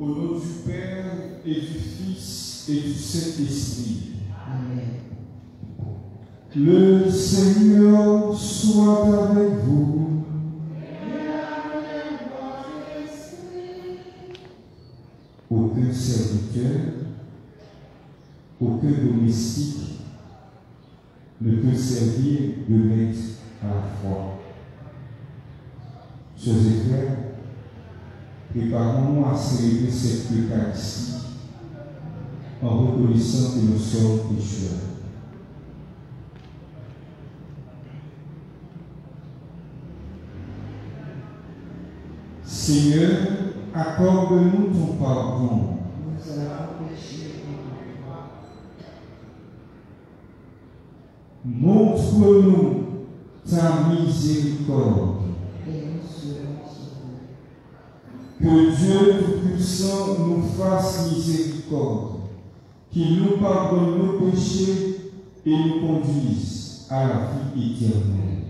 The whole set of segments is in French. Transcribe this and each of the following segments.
Au nom du Père et du Fils et du Saint-Esprit. Amen. Le Seigneur soit avec vous. Aucun serviteur, aucun domestique ne peut servir de maître à la fois. Chers frères, préparons-nous à célébrer cette Eucharistie en reconnaissant que nous sommes pécheurs. Seigneur, accorde-nous ton pardon. Nous avons péché contre toi. Montre-nous ta miséricorde. Et nous serons sauvés. Que Dieu Tout-Puissant nous fasse miséricorde, qu'il nous pardonne nos péchés et nous conduise à la vie éternelle.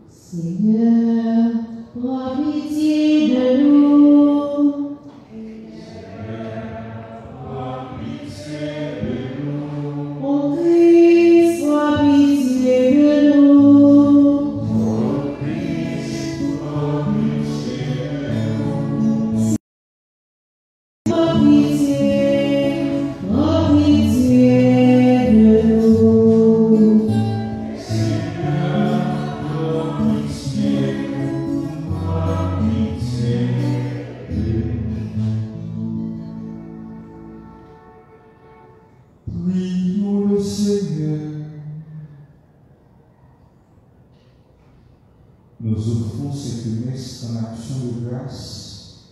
Seigneur, prends pitié de nous. Ô Christ, prends pitié de nous. Prends pitié de nous. Prions le Seigneur. Nous offrons cette messe en action de grâce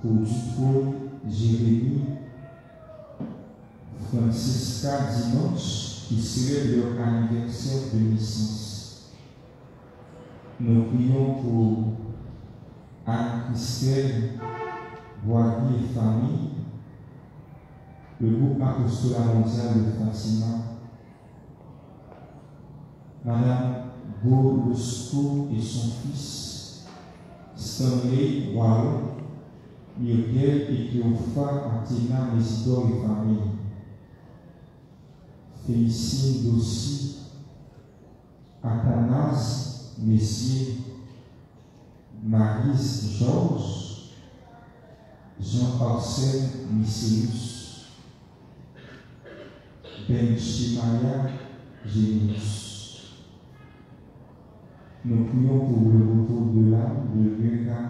pour Dupont, Jérémie, Francisca Dimanche, qui célèbrent leur anniversaire de naissance. Nous prions pour Anne-Christelle, Boisy et famille, le groupe Apostolat Mondial de Fatima, Madame Bosco et son fils, Stanley Wallon, Muriel et Cléopha, Athéna, Mésidor et famille, Félicine Dossi, Athanas, Messier, Marise Georges, Jean-Arsène Micéus, Ben Shimaya Génius. Nous prions pour le retour de l'âme de Vega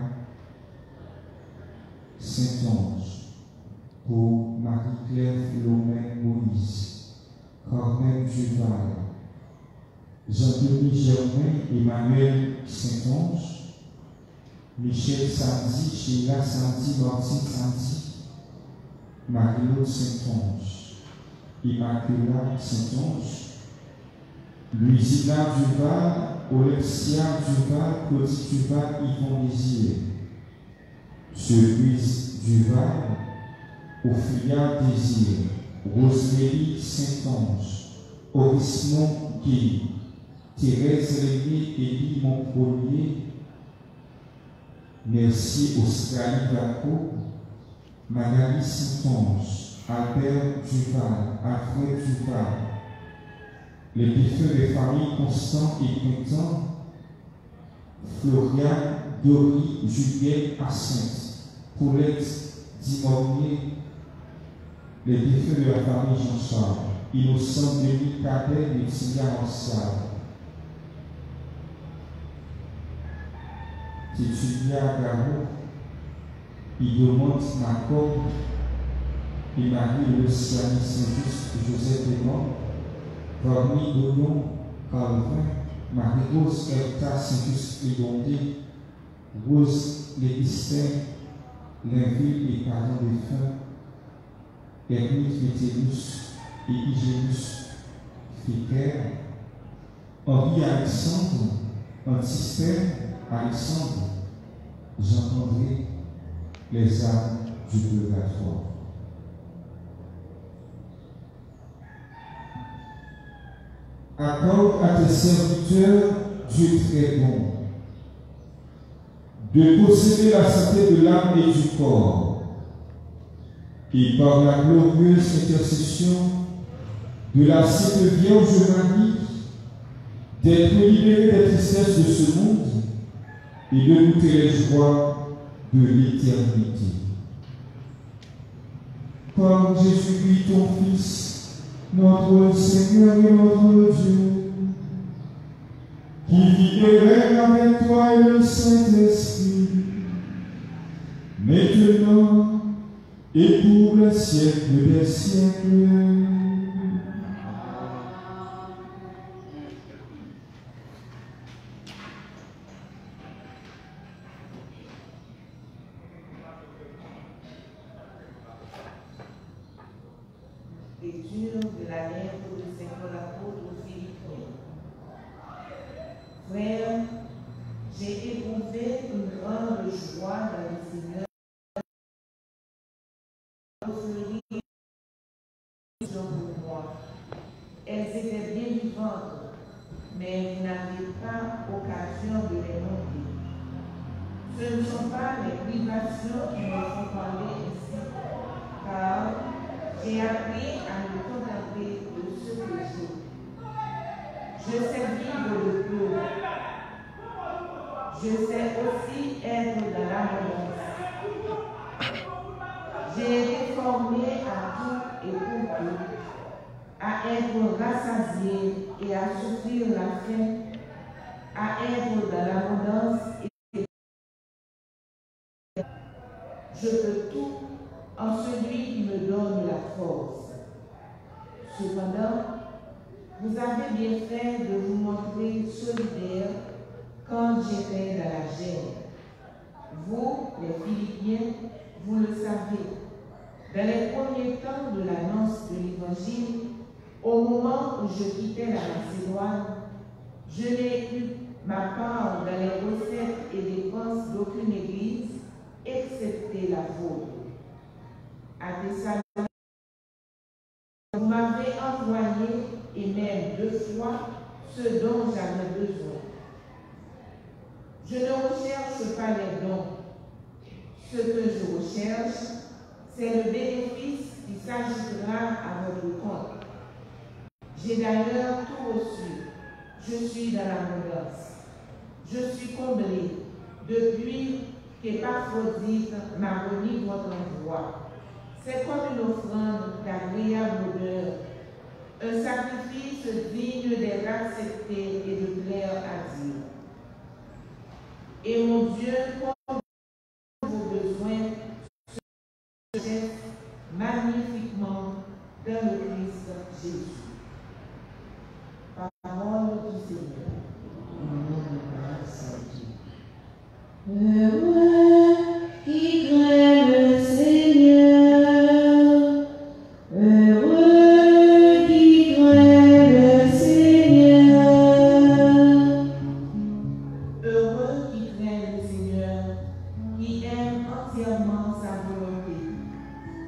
Saint-Onge, pour Marie-Claire Philomène Moïse, Cornel Duval, Jean-Denis Germain, Emmanuel Saint-Onge, Michel Sandy, Sheila Sandy, Martine Sandy, Marie-Laure Saint-Onge, Immaculata Saint-Onge, Louisina Duval, Olexia Duval, Claudie Duval, Yvon Désir, Louise Duval, Ophélia Désir, Rosemary Saint-Onge, Orismond Guy, Thérèse Rémy, Élie Montprolier, merci Australie Vaco, Magali Saint-Onge, Albert Duval, Alfred Duval, les défunts des familles Constant et Quentin, Florian, Dory, Juliette, Hyacinthe, Paulette, Dimornier, les défunts de la famille Jean-Charles, Innocent, Denis, Cadet, Laetitia Martial, Tétulia Garou, Idomante Macor, et Marie-Luciane Saint-Just, Joseph Desmond, Parmi Doyon, Calvin, Marie-Rose Erta Saint-Just Ligondé, Rose Lévistin, Linville et parents défunts, Ermite Métellus et Hygiénus Ficker, Henri Alexandre, Antisphère Alexandre, j'entendrai les âmes du purgatoire. Accorde à tes serviteurs Dieu très bon, de posséder la santé de l'âme et du corps, et par la glorieuse intercession de la Sainte Vierge Marie, d'être libérés des tristesses de ce monde et de goûter les joies de l'éternité. Par Jésus-Christ, ton Fils, notre Seigneur et notre Dieu, qui vit et règne avec toi et le Saint-Esprit, maintenant et pour les siècles des siècles. Lecture de la lettre de Saint Paul apôtre aux Philippiens. Frères, j'ai éprouvé une grande joie dans le Seigneur pour moi. Elles étaient bien vivantes, mais vous n'avez pas occasion de les monter. Ce ne sont pas les privations qui me font parler ici, car j'ai appris à me contenter de ce que j'ai. Je sais vivre le peu. Je sais aussi être dans l'abondance. J'ai été formé à tout et pour tout, à être rassasié et à souffrir la faim, à être dans l'abondance et je peux tout en celui qui me donne la force. Cependant, vous avez bien fait de vous montrer solidaire quand j'étais dans la gêne. Vous, les Philippiens, vous le savez. Dans les premiers temps de l'annonce de l'Évangile, au moment où je quittais la Macédoine, je n'ai eu ma part dans les recettes et dépenses d'aucune église, excepté la vôtre. À Thessalonique, vous m'avez envoyé, et même 2 fois, ce dont j'avais besoin. Je ne recherche pas les dons. Ce que je recherche, c'est le bénéfice qui s'ajoutera à votre compte. J'ai d'ailleurs tout reçu. Je suis dans l'abondance. Je suis comblé depuis qu'Épaphrodite m'a remis votre envoi. C'est comme une offrande d'agréable odeur, un sacrifice digne d'être accepté et de plaire à Dieu. Et mon Dieu, comme vos besoins, se geste magnifiquement dans le Christ Jésus. Parole du Seigneur. Heureux qui craint le Seigneur, heureux qui craint le Seigneur. Heureux qui craint le Seigneur, qui aime entièrement sa volonté.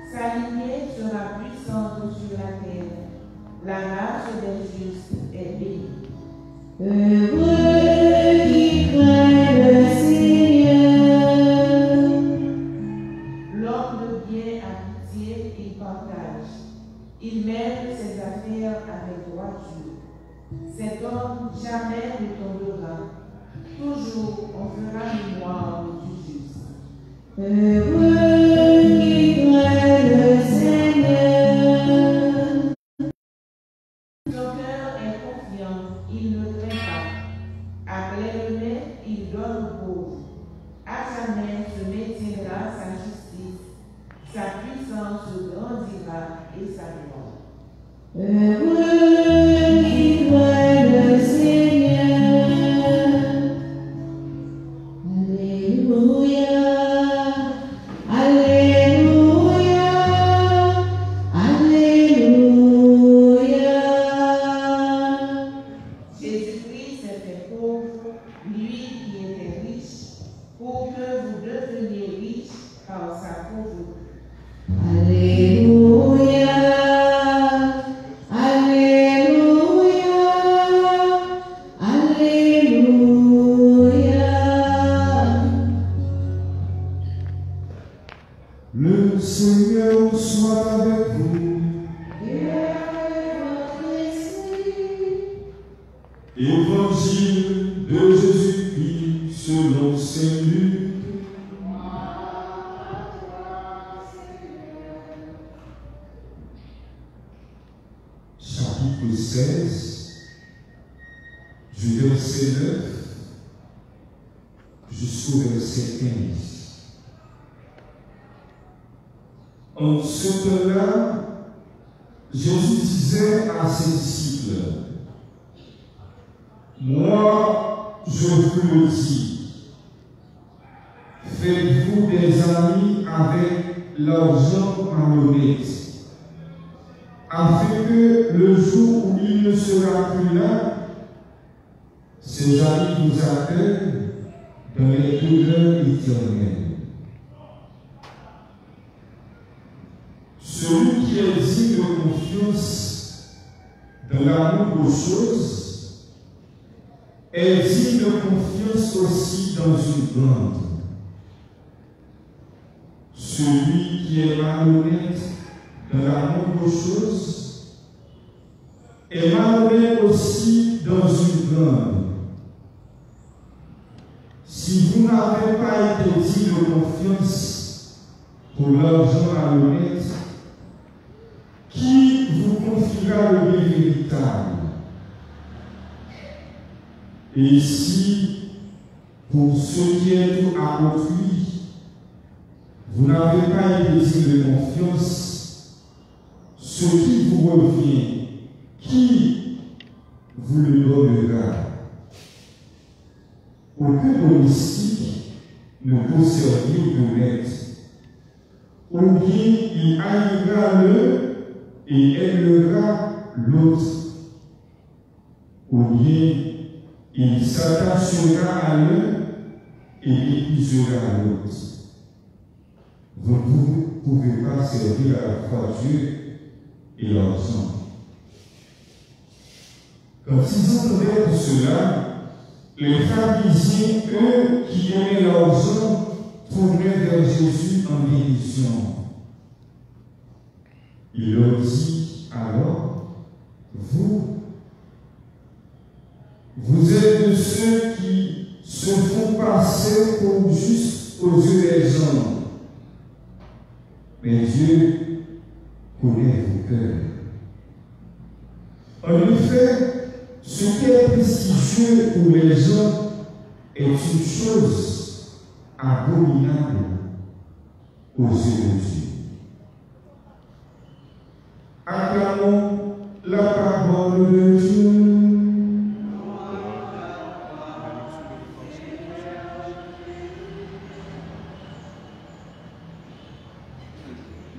Sa lignée sera puissante sur la terre. La marche des justes est bénie. Heureux qui craint le Seigneur. L'homme de bien a pitié, il partage. Il mène ses affaires avec droiture. Cet homme jamais ne tombera. Toujours on fera mémoire du juste. Heureux qui craint le Seigneur. Son cœur est confiant, il ne craint pas. À pleine main, il donne aux pauvres. À sa main se maintiendra sa justice. Sa puissance grandira et sa gloire. Heureux qui craint le Seigneur. Alléluia, Alléluia, Alléluia. Jésus-Christ s'est fait pauvre, lui qui était riche, pour que vous deveniez riches par sa pauvreté. Alléluia, Alléluia, Alléluia. Le Seigneur soit avec vous. Et avec votre esprit. Évangile de Jésus-Christ selon saint Luc. Chapitre 16, du verset 9 jusqu'au verset 15. En ce temps-là, Jésus disait à ses disciples, « Moi, je vous le dis, faites-vous des amis avec l'argent malhonnête, afin que le jour où il ne sera plus là, ces amis vous accueillent dans les demeures éternelles. Celui qui est digne de confiance dans l'amour aux choses est digne de confiance aussi dans une bande. Celui qui est malhonnête dans l'amour aux choses est malhonnête aussi dans une bande. Si vous n'avez pas été digne de confiance pour l'argent malhonnête, qui vous confiera le bien véritable? Et ici, pour ce qui est tout à autrui, vous n'avez pas été digne de confiance, ce qui vous revient, qui vous le donnera? Aucun domestique ne peut servir de maître, ou bien il haïra l'un et aimera l'autre, ou bien il s'attachera à l'un et épuisera l'autre. Vous ne pouvez pas servir à la fois Dieu et l'argent. Quand ils entendaient tout cela, les pharisiens, eux qui aimaient l'argent, tournaient vers Jésus en dérision. Il leur dit alors, vous êtes de ceux qui se font passer pour justes aux yeux des gens. Mais Dieu connaît vos cœurs. En effet, ce qui est prestigieux pour les gens est une chose abominable aux yeux de Dieu. Acclamons la parole de Dieu.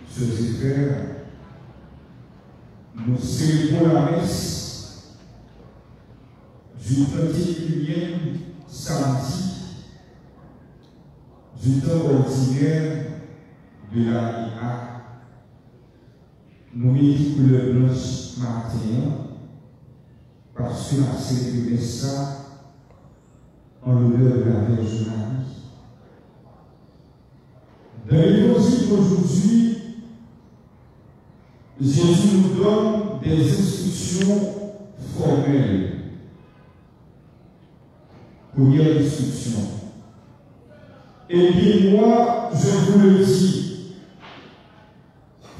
Sœurs et frères, nous célébrons la messe du 31e samedi du temps ordinaire de l'année A. Nous méditons le blanche matin parce que la célébrer ça en l'honneur de la Vierge Marie. Dans l'évangile d'aujourd'hui, Jésus nous donne des instructions formelles. Première instruction. Eh bien, moi, je vous le dis,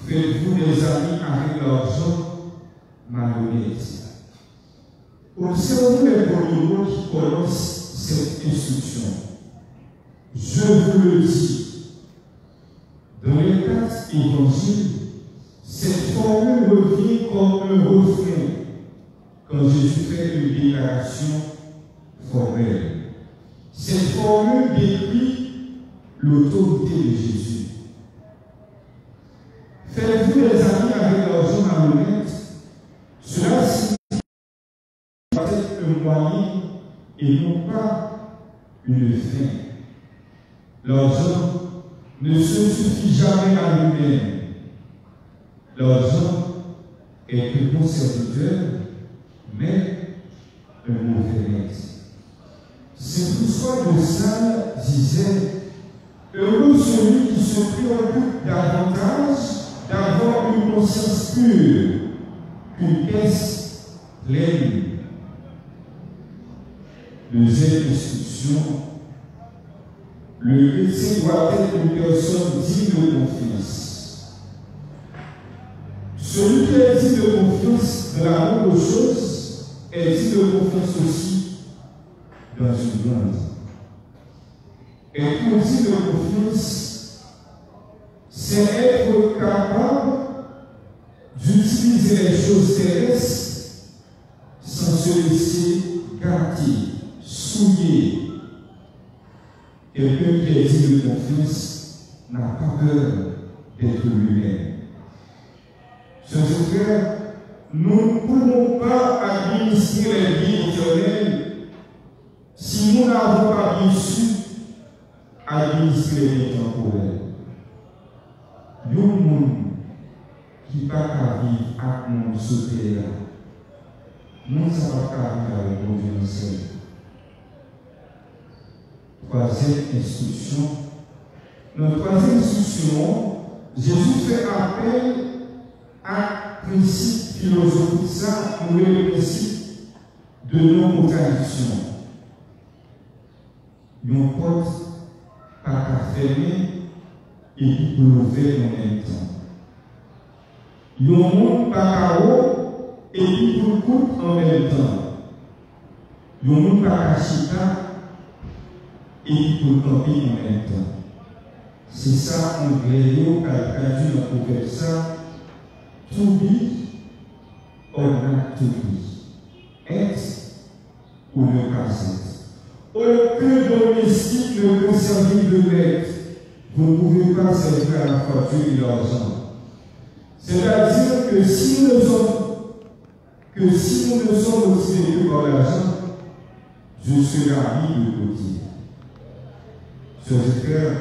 faites-vous des amis avec l'argent malhonnête. Observez les premiers mots qui commencent cette instruction. Je vous le dis. Dans les 4 évangiles, cette formule revient comme un refrain quand Jésus fait une déclaration formelle. Cette formule décrit l'autorité de Jésus. Faites-vous des amis avec l'argent malhonnête? Cela signifie être un moyen et non pas une fin. L'argent ne se suffit jamais à lui-même. L'argent est un bon serviteur, mais un mauvais maître. C'est pourquoi le Saint disait, heureux celui qui se se préoccupe davantage d'avoir une conscience pure qu'une caisse pleine. Deuxième instruction, le chrétien doit être une personne digne de confiance. Celui qui est digne de confiance dans l'amour de choses est digne de confiance aussi dans une grande. Être digne de confiance, c'est être capable d'utiliser les choses terrestres sans se laisser gâter, souiller. Quelqu'un qui est digne de confiance n'a pas peur d'être lui-même. Chers frères, nous ne pouvons pas administrer les biens éternels si nous n'avons pas bien su administrer les biens temporels. Il y a un monde qui n'a pas vivre à monde sauter là. Nous ne savons pas vivre avec nos vies. Troisième instruction. Dans la troisième instruction, Jésus fait appel à un principe philosophique, ça, pour le principe de non-contradiction. Une porte pas fermer et puis pour l'ouvrir en même temps. Il y a un monde pas haut et puis pour le coupe en même temps. Il y a un monde pas chita et puis pour le camper en même temps. C'est ça, on grève, qui a traduit dans le prophète ça. To be or not to be. Être ou ne pas être. Aucun domestique ne peut servir de maître. Vous ne pouvez pas servir à la fortune et l'argent. C'est-à-dire que si nous ne sommes motivés que par l'argent, je serai mis de côté. Chers frères,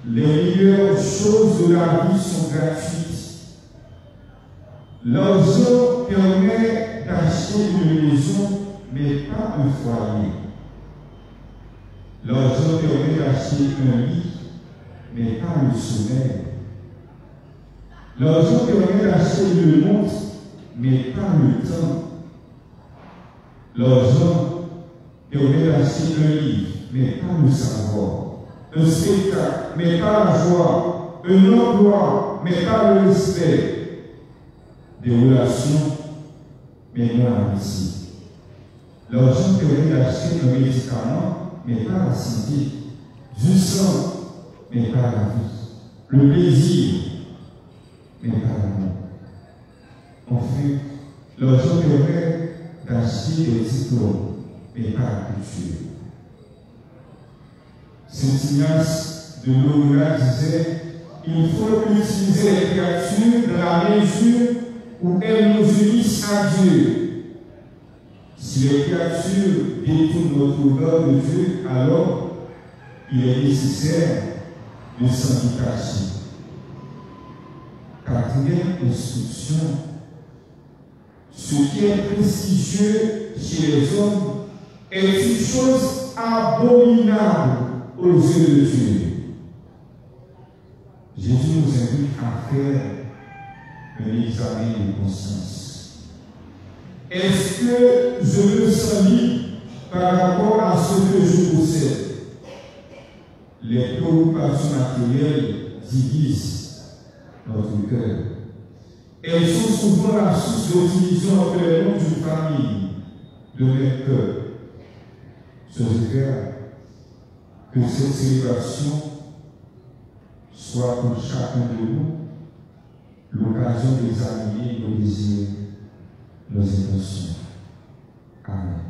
les meilleures choses de la vie sont gratuites. L'argent permet d'acheter une maison, mais pas un foyer. L'argent permet d'acheter un lit, mais pas le sommeil. L'argent permet d'acheter une montre, mais pas le temps. L'argent permet d'acheter un livre, mais pas le savoir. Un spectacle, mais pas la joie. Un emploi, mais pas le respect. Des relations, mais non l'amitié. L'argent permet d'acheter un médicament, mais pas la santé. Du sang, mais pas la vie. Le plaisir, mais pas l'amour. Enfin, l'argent permet d'acheter des diplômes, mais pas la culture. Saint Ignace de Loyola disait: il faut utiliser les créatures dans la mesure où elles nous unissent à Dieu. Si les créatures détournent notre regard de Dieu, alors il est nécessaire de s'en détacher. Quatrième instruction: ce qui est prestigieux chez les hommes est une chose abominable aux yeux de Dieu. Jésus nous invite à faire un examen de conscience. Est-ce que je me sens libre par rapport à ce que je possède? Les préoccupations matérielles divisent notre cœur. Elles sont souvent la source de division entre les membres d'une famille, de mes cœurs. Chers frères, que cette célébration soit pour chacun de nous l'occasion d'examiner nos désirs, nos intentions. Amen.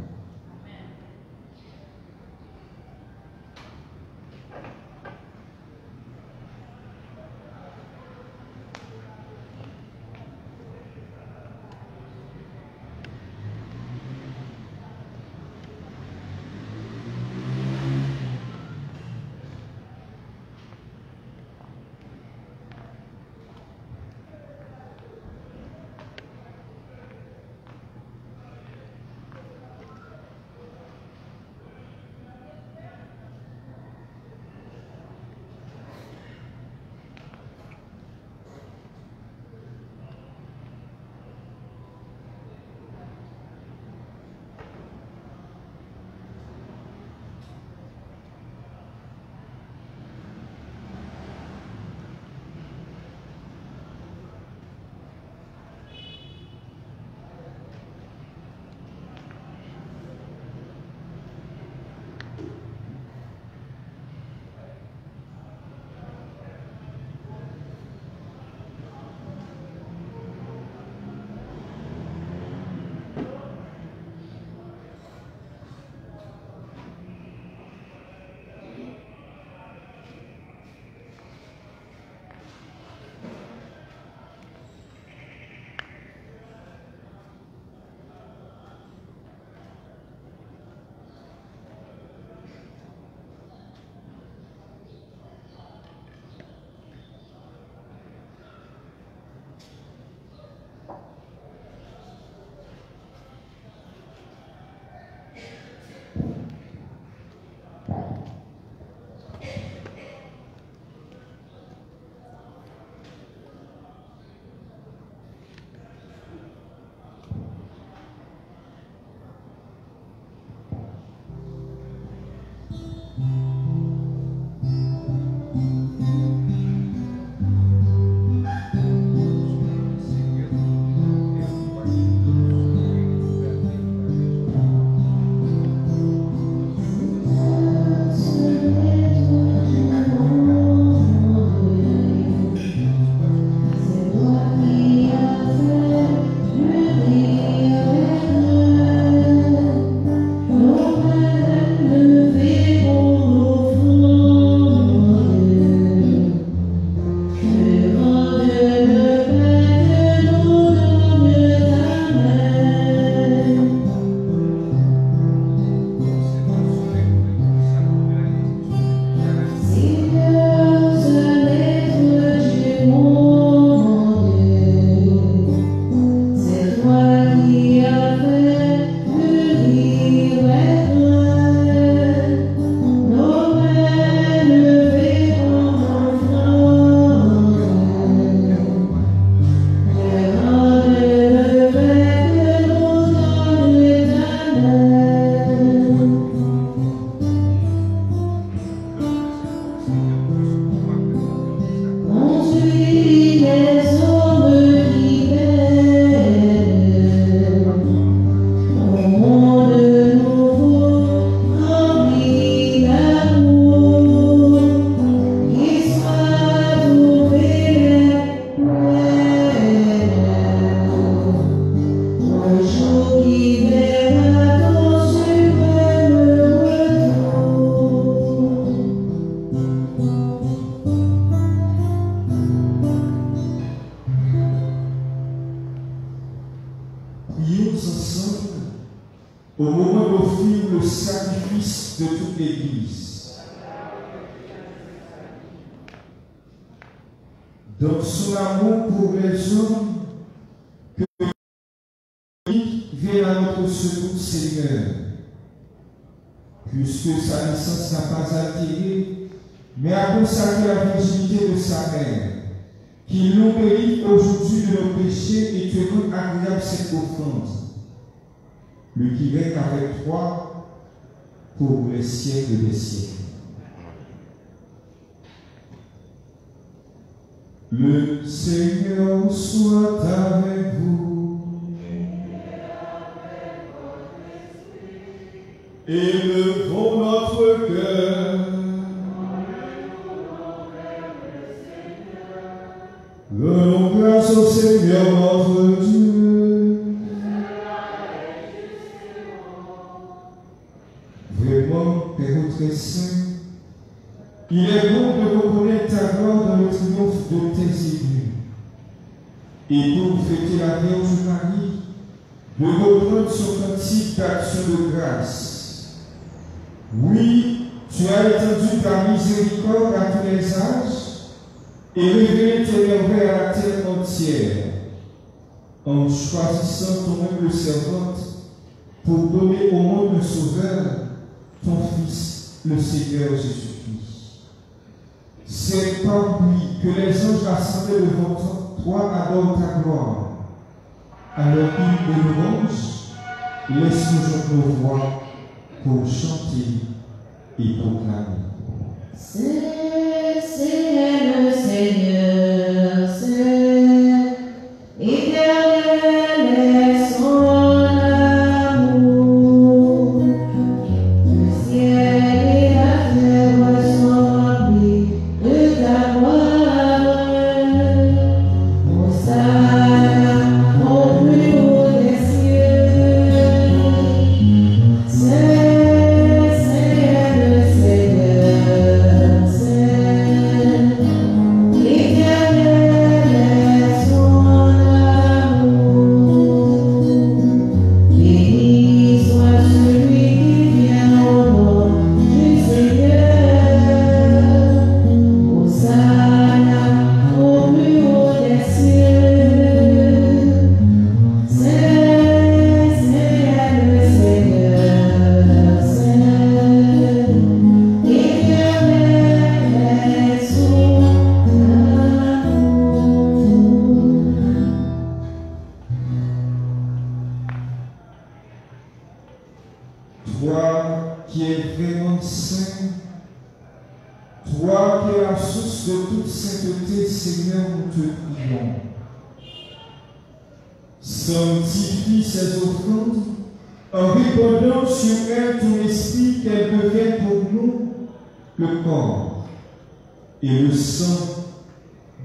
au moment d'offrir le sacrifice de toute l'Église. Dans son amour pour les hommes, que Christ vienne à notre secours, Seigneur, puisque sa naissance n'a pas altéré, mais a consacré la virginité de sa mère, qu'il nous guérit aujourd'hui de nos péchés et te rende agréable cette offrande. Lui qui règne avec toi pour les siècles des siècles. Le Seigneur soit avec vous. Élevons notre cœur. Rendons grâce au Seigneur notre Dieu. Vraiment, Père très saint, il est bon de reconnaître ta gloire dans le triomphe de tes élus. Et pour fêter la Vierge Marie, de reprendre son cantique d'action de grâce. Oui, tu as étendu ta miséricorde à tous les âges et révélé tes merveilles à la terre entière, en choisissant ton humble servante pour donner au monde un sauveur, ton Fils, le Seigneur Jésus-Christ. C'est par lui que les anges assemblés devant toi adorent ta gloire. Alors, hymne de louange, laisse-nous nos voix pour chanter et proclamer. C'est le Seigneur, c'est éternel est son amour. Le ciel et la terre sont remplis de ta gloire. Hosanna au plus haut des cieux. C'est le Seigneur, c'est l'éternel est son amour. Béni soit celui qui vient au nom du Seigneur. Hosanna au plus haut des cieux. C'est le Seigneur, c'est l'éternel est son amour. Toi qui es vraiment saint, toi qui es la source de toute sainteté, Seigneur, nous te prions. Sanctifie ces offrandes en répandant sur elles ton esprit, qu'elles deviennent pour nous le corps et le sang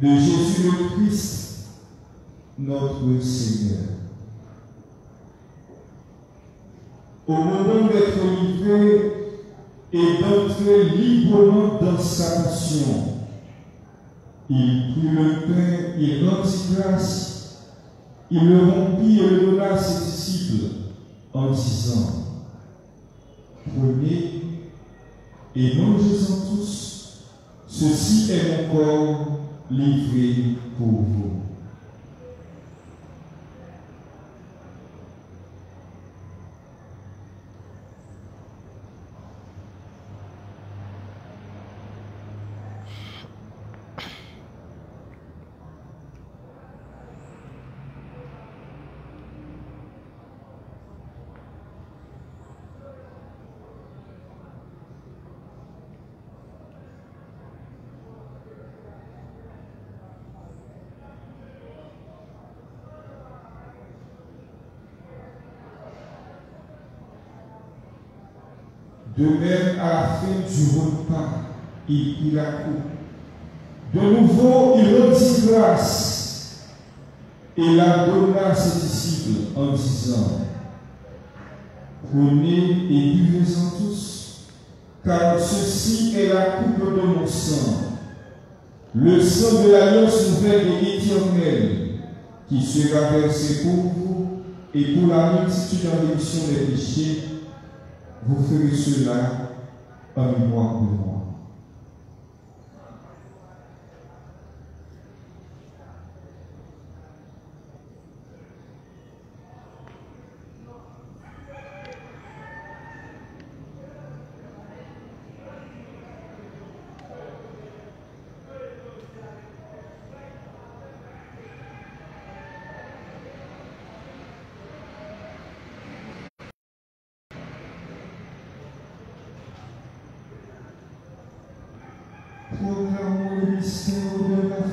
de Jésus le Christ, notre Seigneur. Au moment d'être livré et d'entrer librement dans sa passion, il prit le pain, il rendit grâce, il le rompit et le donna à ses disciples en disant: Prenez et mangez-en tous, ceci est mon corps livré pour vous. De même, à la fin du repas, il prit la coupe. De nouveau, il rendit grâce et la donna à ses disciples en disant: Prenez et buvez-en tous, car ceci est la coupe de mon sang, le sang de l'alliance nouvelle et éternelle, qui sera versé pour vous et pour la multitude en rémission des péchés, vous ferez cela en mémoire de moi. Proclamons le mystère de la foi.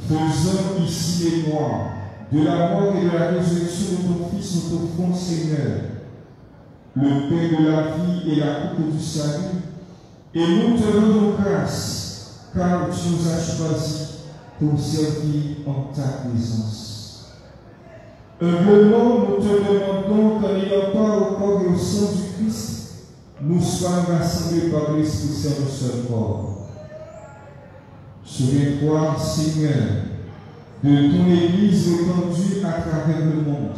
Faisons ici mémoire de la mort et de la résurrection de ton Fils, notre bon Seigneur, le Père de la vie et la coupe du salut, et nous te rendons grâce, car tu nous as choisis pour servir en ta présence. Humblement, nous te demandons qu'en ayant part au corps et au sang du Christ, nous soyons rassemblés par l'Esprit Saint de ce corps. Souviens-toi, Seigneur, de ton Église étendue à travers le monde.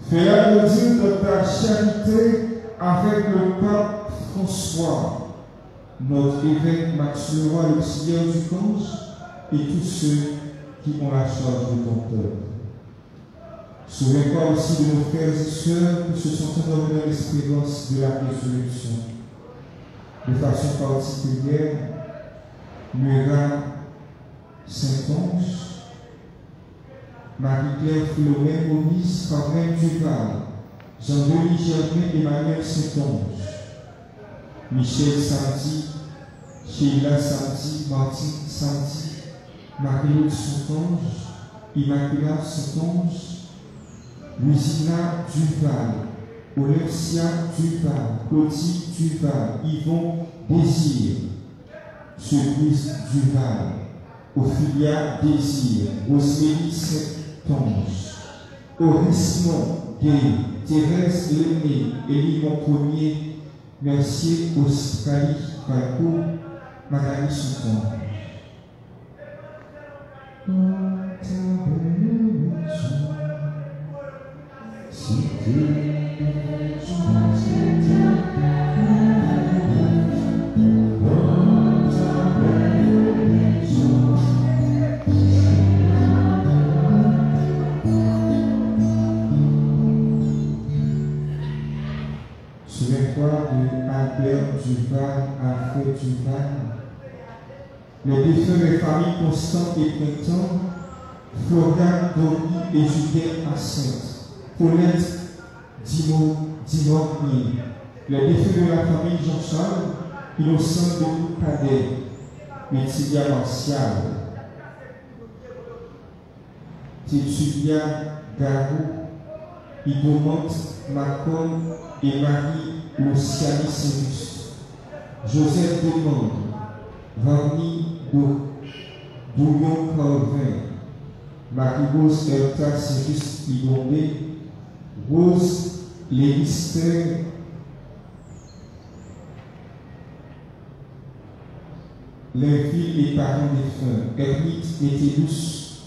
Fais-la grandir de ta charité avec le pape François, notre évêque Mathieu Roy, l'auxiliaire du Conge, et tous ceux qui ont la charge de ton peuple. Souviens-toi aussi de nos frères et sœurs qui se sont endormis dans l'espérance de la résurrection. De façon particulière, Murat Saint-Onge, Marie-Claire Philomène Maurice Carmen Duval, Jean-Denis Germain Emmanuel Saint-Onge, Michel Samedi, Sheila Samedi, Martine Samedi, Marie-Claude Saint-Onge, Immaculate Saint-Onge, Louisina Duval, Olesia Duval, Claudie Duval, Yvon Désir, Surprise Duval, Ophélia Désir, Rosélie Saint-Onge, Aurismon Gay, Thérèse Lemay, Élie Monpremier, Mercier Australie Falco, Magali Saint-Onge. Souviens-toi de Albert Duval, Alfred Duval, les défunts des familles Constant et Printemps, Florian Dormy et Julien Assente, Paulette Dimornier, les défunts de la famille Jean-Charles, Innocent de Cadet, Métilia Martial, Tétulia Garou, Idomante Macon et Marie Luciani Saint-Just, Joseph Demande, Varny Bouillon Calvin, Marie-Rose Erta Saint-Just Ibombé, Rose Lévister, les filles et parents défunts, Ermite Métellus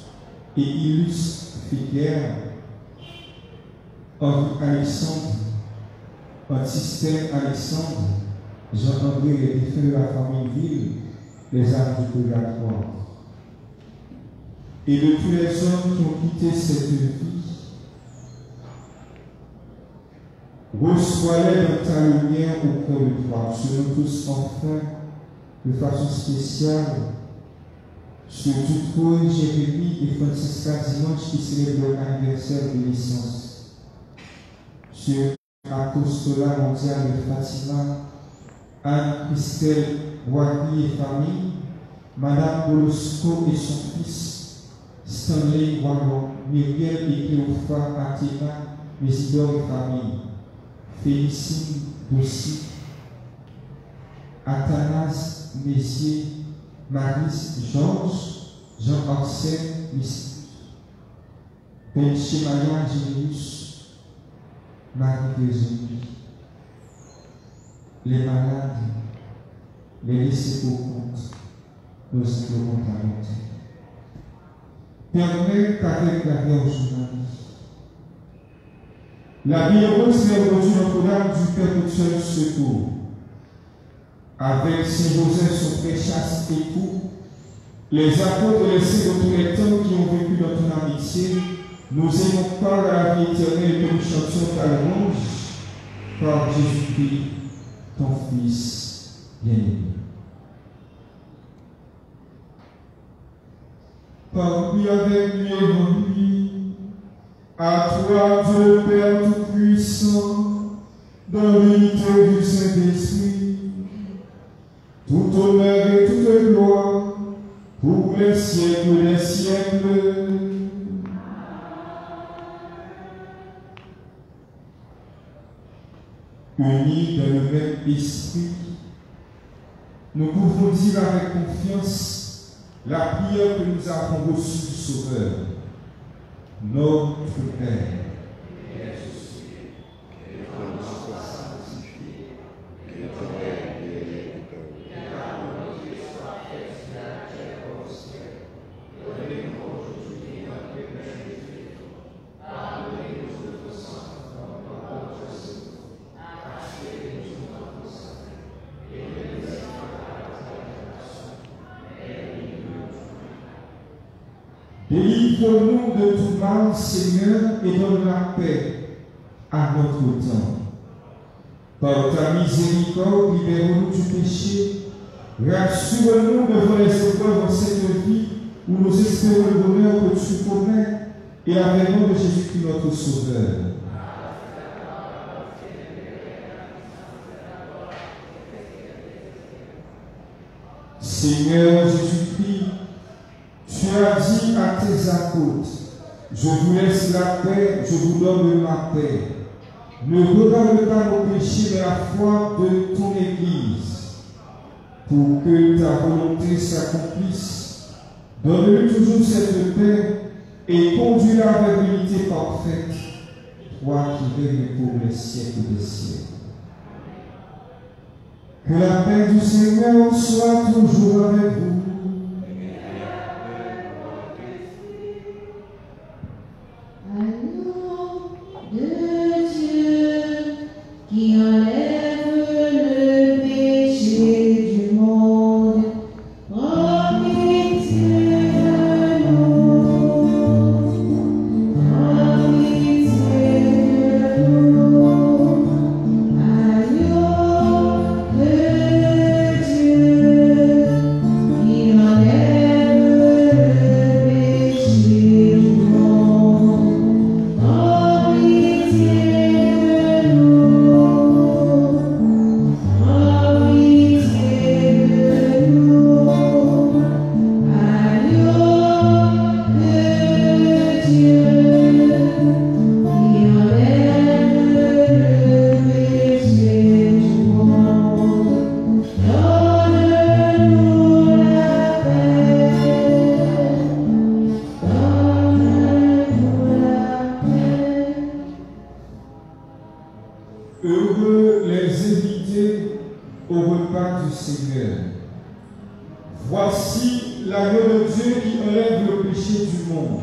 et Illus Figuère, Henri Alexandre, Antisthère Alexandre, Jean-André, les défunts de la famille Ville, les âmes du purgatoire. Et de tous les hommes qui ont quitté cette vie, reçois-les dans ta lumière auprès de toi. Selon tous enfin, de façon spéciale, sur Dutroy, Jérémie et Francisca Dimanche qui célèbrent leur anniversaire de naissance. Sur Apostolat mondial de Fatima, Anne-Christelle Boigny et famille, Madame Bolosco et son fils, Stanley Wallon, Myriel et Cléopha Athéna, Mésidor et famille, Félicine Dossi, Athanas Messieurs Maris Georges, Jean-Arsène Miss, Benchemaya Génius, Marie-Virginie, les malades, les laissés pour compte, nos involontaires. Permet qu'avec la Vierge Marie, la bienheureuse Mère de Dieu Notre-Dame du Perpétuel Secours, avec Saint Joseph, son très chaste époux, les apôtres et les saints de tous les temps qui ont vécu dans ton amitié, nous aimons par la vie éternelle et que nous chantions ta louange par Jésus-Christ, ton Fils bien-aimé. Par lui, avec lui et dans lui, à toi, Dieu Père Tout-Puissant, dans l'unité du Saint-Esprit, tout honneur et toute gloire, pour les siècles des siècles. Unis dans le même esprit, nous pouvons dire avec confiance la prière que nous avons reçue du Sauveur. Notre Père, qui es aux cieux, que ton nom soit sanctifié, que ton règne vienne, que ta volonté soit faite sur la terre comme au ciel. Donnez-nous aujourd'hui notre pain quotidien. Pardonnez-nous nos offenses, comme nous pardonnons aussi. Achetez-nous notre offense, et ne nous laissez pas la tentation, mais délivre-nous du mal. Délivre-nous de tout mal, Seigneur, et donne la paix à notre temps. Par ta miséricorde, libère-nous du péché, rassure-nous devant les épreuves en cette vie où nous espérons le bonheur que tu promets et l'avènement de Jésus-Christ notre Sauveur. Seigneur Jésus-Christ, tu as dit à tes apôtres, je vous laisse la paix, je vous donne ma paix. Ne regarde pas nos péchés, mais la foi de ton Église. Pour que ta volonté s'accomplisse, donne-lui toujours cette paix et conduis-la vers l'unité parfaite, toi qui règnes pour les siècles des siècles. Que la paix du Seigneur soit toujours avec vous. Qui enlève le péché du monde, prends pitié de nous, prends pitié de nous, agneau de Dieu, qui enlève le péché du monde, prends pitié de nous. Heureux les invités au repas du Seigneur. Voici l'agneau de Dieu qui enlève le péché du monde.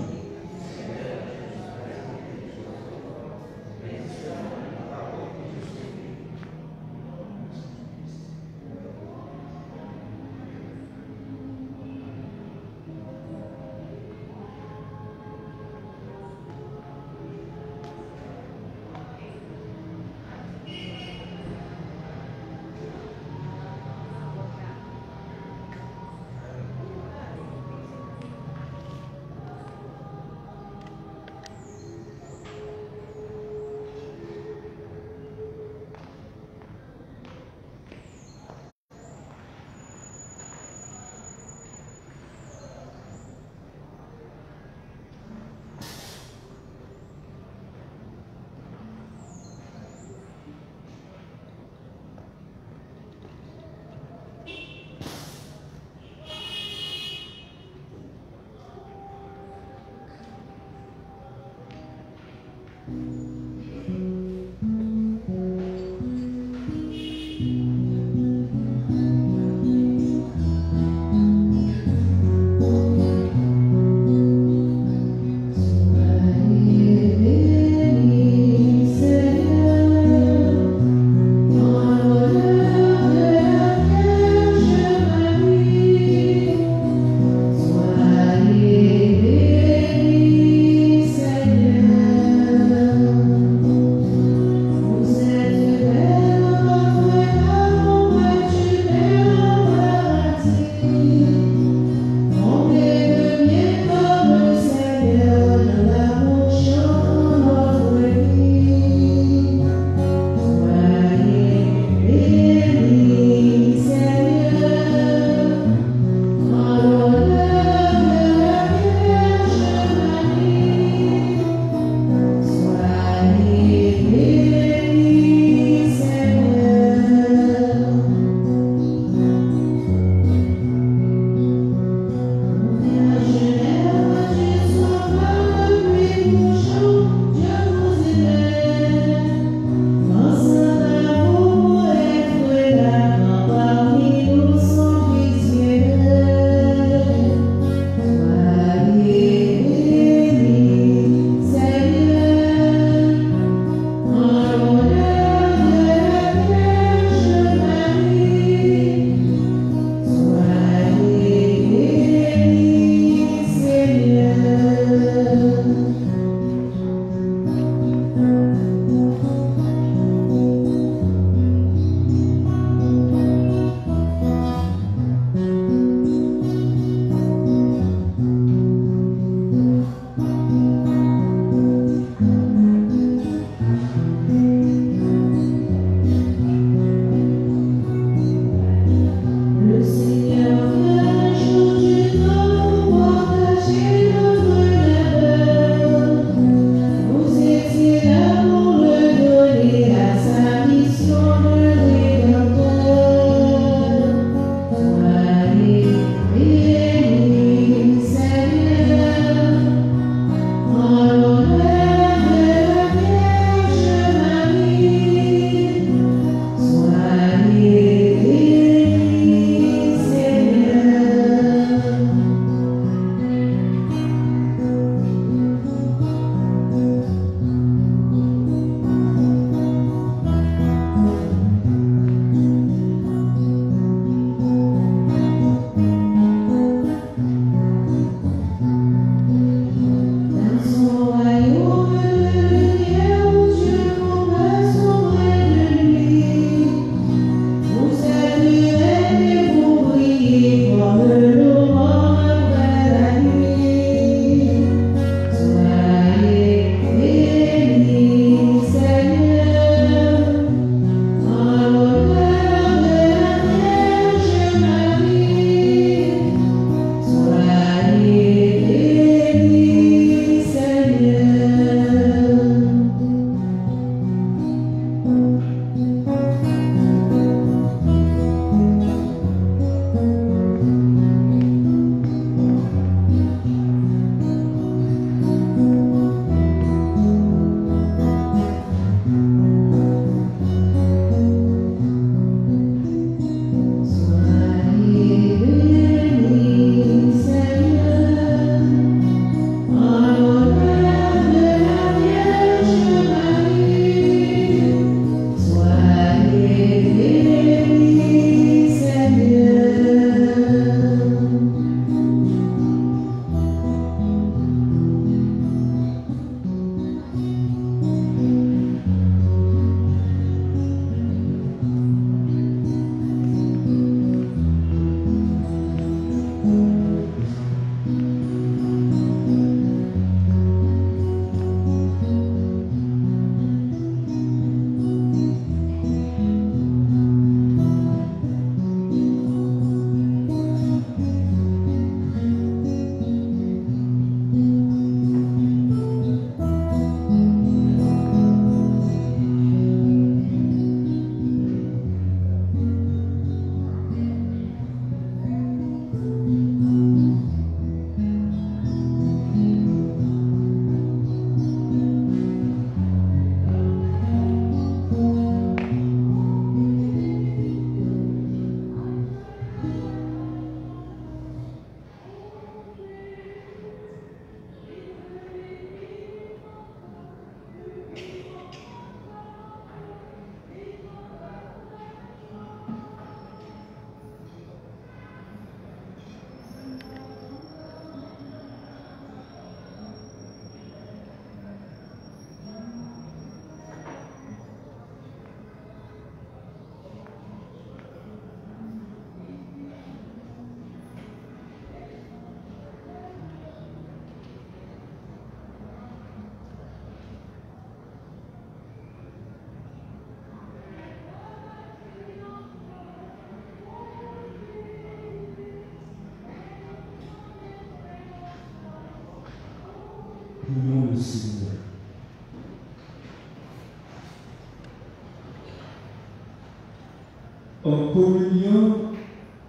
En communion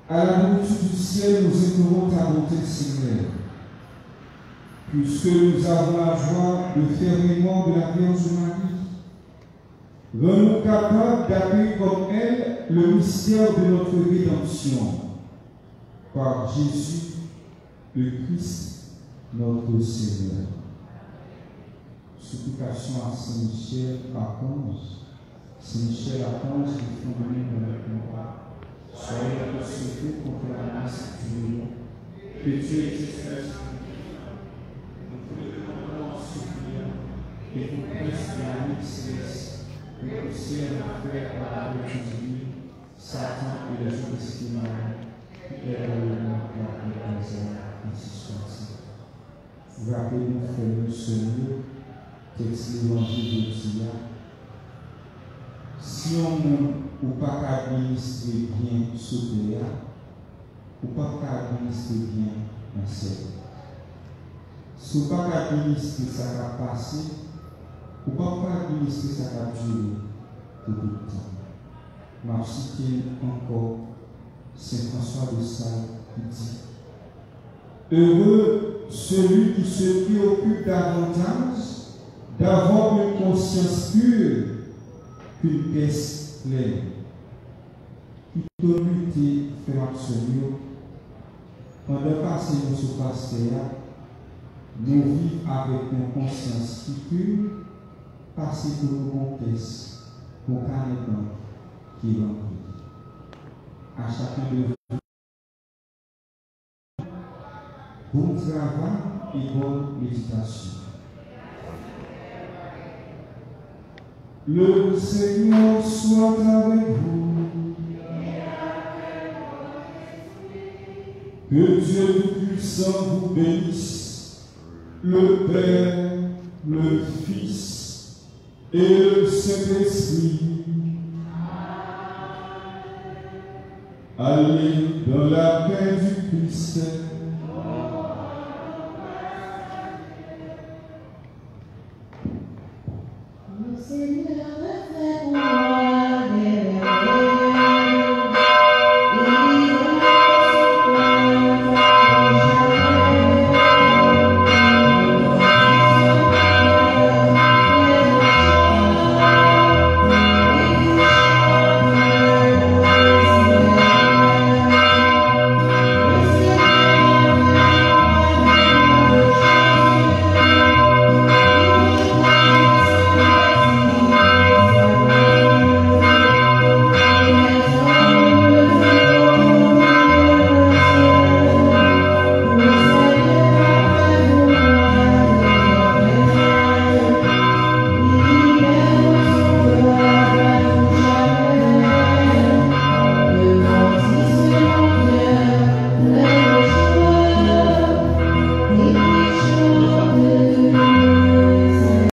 à la nourriture du ciel, nous implorons ta bonté, Seigneur. Puisque nous avons la joie de faire mémoire de la Vierge Marie, rends-nous capables d'accueillir comme elle le mystère de notre rédemption. Par Jésus, le Christ, notre Seigneur. Supplication à Saint-Michel Archange. Saint-Michel Archange, qui fondement de notre combat, soyez notre secours contre la masse du monde. Que Dieu existe. Nous vous demandons en suppliant et vous pressez à l'Excès, que poussez à faire par la vertu divine, Satan et les autres esprits malins, qui est dans le monde la misère, ainsi soit-il. Vous rappelez-nous, frères, Seigneur, texte l'évangile de Dieu. Si on ne peut pas administrer bien ce pays, on ne peut pas administrer bien un ciel. Si on ne peut pas administrer ça qui a passé, on ne peut pas administrer ça qui a duré tout le temps. Je cite encore Saint François de Sales qui dit: heureux celui qui se préoccupe davantage d'avoir une conscience pure qu'une caisse pleine. Qui peut lutter, faire absolument. Pendant passer nous sur pasteur, nous vivons avec une conscience qui pure, parce que nous avons une caisse pour carrément qui est remplie. À chacun de vous, bon travail et bonne méditation. Le Seigneur soit avec vous. Que Dieu Tout-Puissant vous bénisse, le Père, le Fils et le Saint-Esprit. Allez dans la paix du Christ.